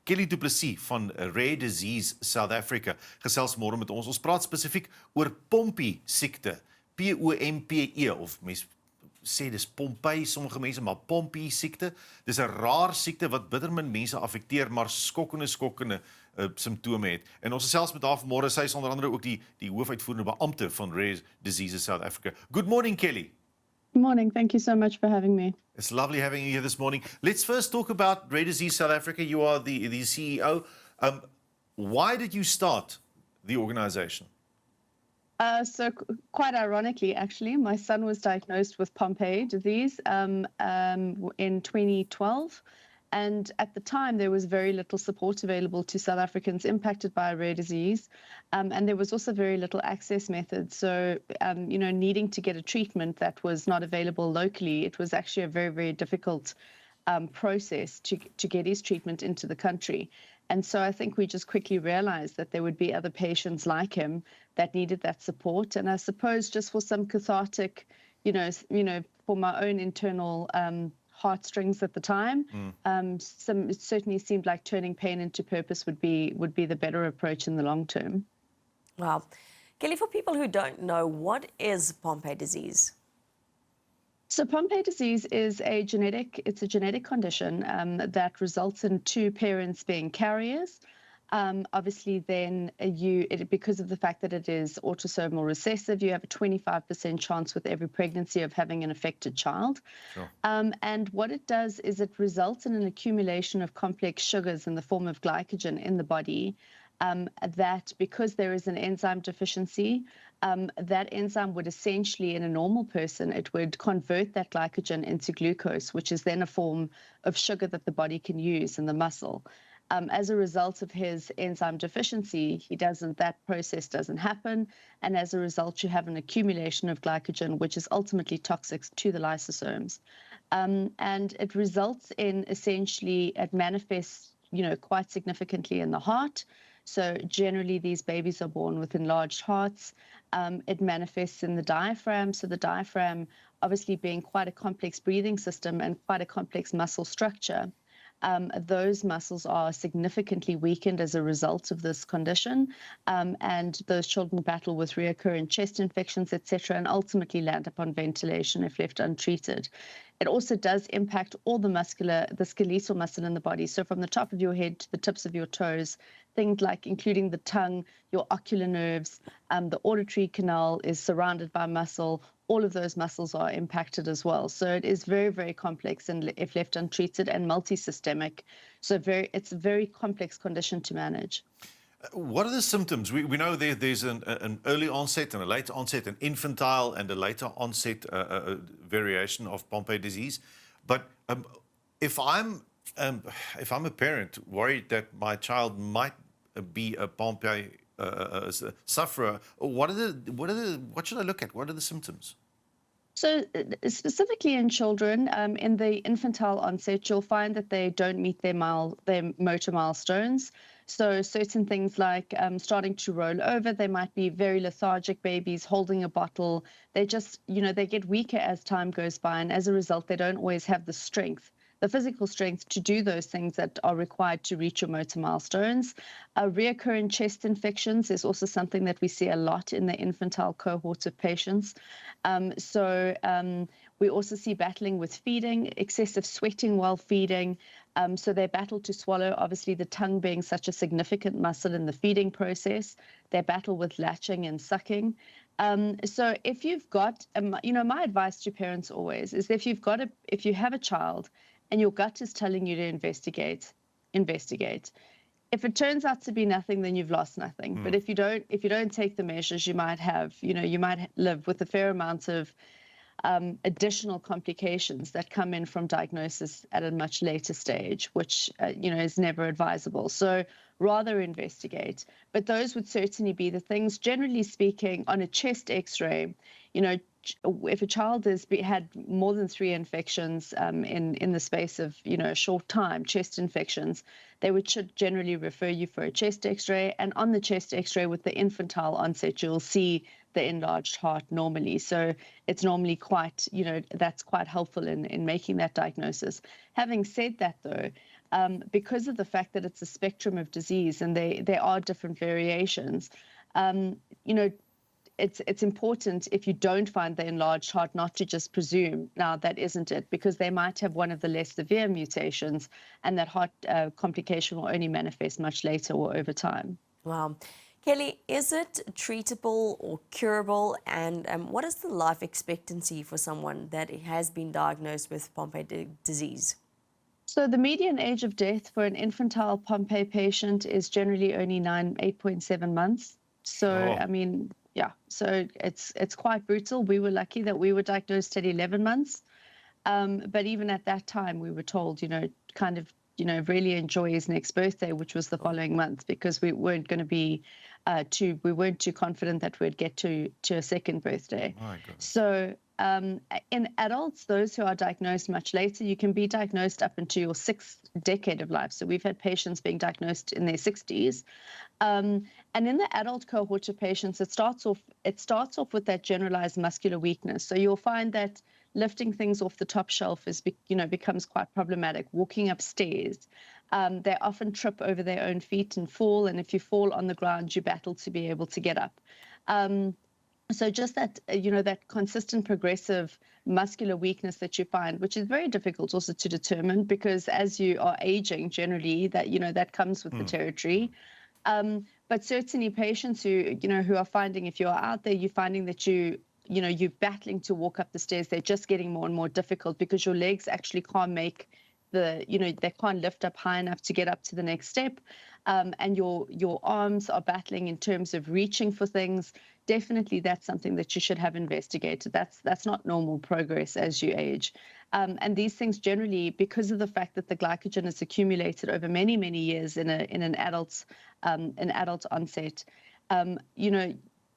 Kelly du Plessis van Rare Disease South Africa gesels môre met ons. Ons praat spesifiek oor Pompe-siekte. P-O-M-P-E of mens sê dis Pompe, sommige mense, maar Pompe-siekte. Dis 'n raar siekte wat bitter min mense affekteer, maar skokkende simptome het. En ons gesels met haar vanmôre. Sy is onder andere ook die hoofuitvoerende beampte van Rare Diseases South Africa. Good morning, Kelly. Good morning. Thank you so much for having me. It's lovely having you here this morning. Let's first talk about Rare Disease South Africa. You are the CEO. Why did you start the organization? So quite ironically, actually, my son was diagnosed with Pompe disease in 2012. And at the time, there was very little support available to South Africans impacted by a rare disease. And there was also very little access methods. So, needing to get a treatment that was not available locally, it was actually a very, very difficult process to get his treatment into the country. And so I think we just quickly realized that there would be other patients like him that needed that support. And I suppose just for some cathartic, for my own internal heartstrings at the time, it certainly seemed like turning pain into purpose would be the better approach in the long term. Wow. Kelly, for people who don't know, what is Pompe disease? So Pompe disease is a genetic condition that results in two parents being carriers. Obviously, then because of the fact that it is autosomal recessive, you have a 25% chance with every pregnancy of having an affected child. Sure. And what it does is it results in an accumulation of complex sugars in the form of glycogen in the body, that because there is an enzyme deficiency, that enzyme would essentially, in a normal person, it would convert that glycogen into glucose, which is then a form of sugar that the body can use in the muscle. As a result of his enzyme deficiency, that process doesn't happen. And as a result, you have an accumulation of glycogen, which is ultimately toxic to the lysosomes. And it results in essentially, it manifests, quite significantly in the heart. So generally, these babies are born with enlarged hearts. It manifests in the diaphragm. So the diaphragm, obviously being quite a complex breathing system and quite a complex muscle structure, those muscles are significantly weakened as a result of this condition. And those children battle with recurrent chest infections, etc., and ultimately land up on ventilation if left untreated. It also does impact all the skeletal muscle in the body. So from the top of your head to the tips of your toes, things like including the tongue, your ocular nerves, the auditory canal is surrounded by muscle. All of those muscles are impacted as well. So it is very, very complex and if left untreated and multisystemic. So it's a very complex condition to manage. What are the symptoms? We know there's an early onset and a late onset, an infantile and a later onset variation of Pompe disease. But if I'm a parent worried that my child might be a Pompe sufferer, what should I look at? What are the symptoms? So specifically in children, in the infantile onset, you'll find that they don't meet their motor milestones. So certain things like starting to roll over, they might be very lethargic babies holding a bottle. They just, they get weaker as time goes by. And as a result, they don't always have the physical strength to do those things that are required to reach your motor milestones. Reoccurring chest infections is also something that we see a lot in the infantile cohort of patients. We also see battling with feeding, excessive sweating while feeding. So they battle to swallow, obviously the tongue being such a significant muscle in the feeding process. They battle with latching and sucking. So if you've got, my advice to parents always is if you have a child and your gut is telling you to investigate. If it turns out to be nothing, then you've lost nothing. But if you don't take the measures, you might live with a fair amount of additional complications that come in from diagnosis at a much later stage, which is never advisable. So rather investigate. But those would certainly be the things. Generally speaking, on a chest X-ray, if a child has had more than 3 infections in the space of a short time, chest infections, they should generally refer you for a chest X-ray. And on the chest X-ray with the infantile onset, you'll see the enlarged heart normally. So it's normally quite, that's quite helpful in making that diagnosis. Having said that, though, because of the fact that it's a spectrum of disease and there are different variations. You know, it's important if you don't find the enlarged heart not to just presume, now that isn't it, because they might have one of the less severe mutations and that heart complication will only manifest much later or over time. Wow. Kelly, is it treatable or curable? And what is the life expectancy for someone that has been diagnosed with Pompe disease? So the median age of death for an infantile Pompe patient is generally only 8.7 months. So, I mean, yeah, so it's quite brutal. We were lucky that we were diagnosed at 11 months. But even at that time, we were told, you know, kind of, you know, really enjoy his next birthday, which was the following month, because we weren't going to be we weren't too confident that we'd get to a second birthday. My goodness. So in adults, those who are diagnosed much later, you can be diagnosed up into your 6th decade of life. So we've had patients being diagnosed in their 60s. And in the adult cohort of patients, it starts off with that generalized muscular weakness. So you'll find that lifting things off the top shelf becomes quite problematic. Walking upstairs, they often trip over their own feet and fall. And if you fall on the ground, you battle to be able to get up. So just that, that consistent progressive muscular weakness that you find, which is very difficult also to determine, because as you are aging, generally that comes with the territory. But certainly patients who are finding, if you're out there, you're finding that you're battling to walk up the stairs, they're just getting more and more difficult because your legs actually can't make they can't lift up high enough to get up to the next step. And your arms are battling in terms of reaching for things. Definitely that's something that you should have investigated. That's not normal progress as you age. And these things generally, because of the fact that the glycogen is accumulated over many, many years in an adult onset,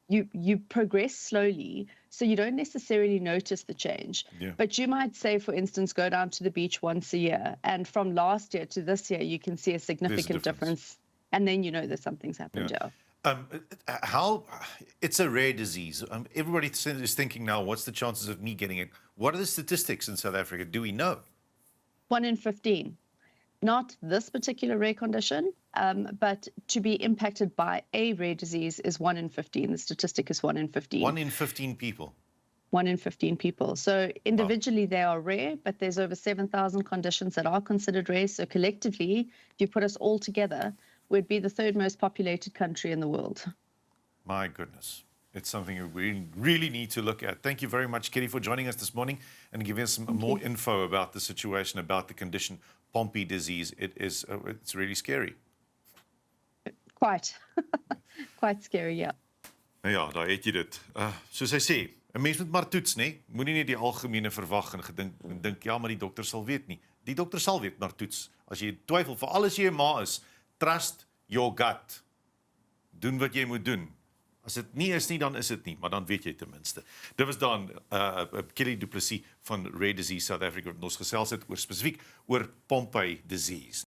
you progress slowly, so you don't necessarily notice the change. Yeah. But you might say, for instance, go down to the beach once a year, and from last year to this year, you can see a significant difference. And then you know that something's happened. Yeah. How it's a rare disease. Everybody is thinking now, what's the chances of me getting it? What are the statistics in South Africa? Do we know? 1 in 15. Not this particular rare condition, but to be impacted by a rare disease is 1 in 15. The statistic is 1 in 15. 1 in 15 people. 1 in 15 people. So individually they are rare, but there's over 7,000 conditions that are considered rare. So collectively, if you put us all together, we'd be the 3rd most populated country in the world. My goodness. It's something we really need to look at. Thank you very much, Kelly, for joining us this morning and giving us some more info about the situation, about the condition, Pompe disease. It's really scary. Quite. Quite scary, yeah. Nou ja, daar het jy dit. Soos hy sê, 'n mens moet maar toets, nê? Moenie net die algemene verwag en dink ja, maar die dokter sal weet nie. Die dokter sal weet, maar toets. As jy twyfel, veral as jy 'n ma is, trust your gut. Doen wat jy moet doen. As dit nie is nie, dan is dit nie, maar dan weet jy ten minste. Dit was dan Kelly Plessis van RDSA South Africa wat ons gesels het spesifiek oor Pompe disease.